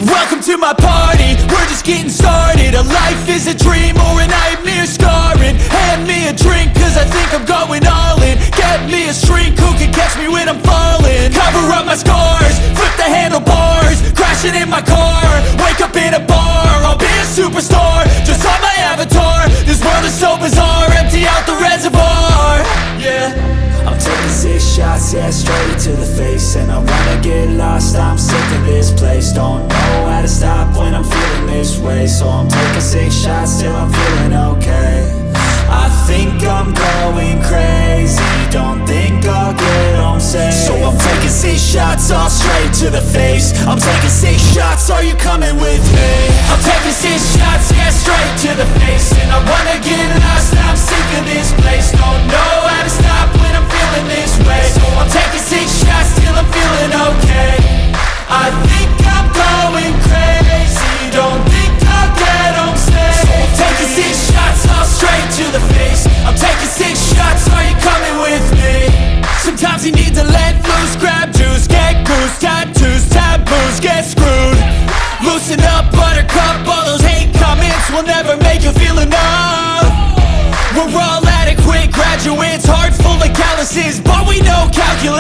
Welcome to my party, we're just getting started. A life is a dream or a nightmare scarring. Hand me a drink cause I think I'm going all in. Get me a shrink who can catch me when I'm falling. Cover up my scars, flip the handlebars. Crashing in my car, wake up in a bar. I'll be a superstar, just on my avatar. This world is so bizarre, empty out the reservoir. Yeah, I'm taking 6 shots, yeah, straight to the face. And I wanna get lost, I'm sick of this place. Don't know how to stop when I'm feeling this way. So I'm taking 6 shots till I'm feeling okay. I think I'm going crazy, don't think I'll get home safe. So I'm taking 6 shots, all straight to the face. I'm taking 6 shots, are you coming with me? I'm taking 6 shots, yeah, straight to the face. And I wanna get lost, I'm sick of this place. Don't know how to stop when I'm feeling this way. So I'm taking 6 shots till I'm feeling okay. I think I'm going crazy, don't think I'll get home safe. So I'm taking 6 shots, all straight to the face. I'm taking 6 shots, are you coming with me? sometimes you need to let loose, grab juice, get goose, tattoos, taboos, get screwed. Loosen up, buttercup, all those hate comments will never make you feel enough. We're all adequate graduates, heart full of calluses, but we know calculus.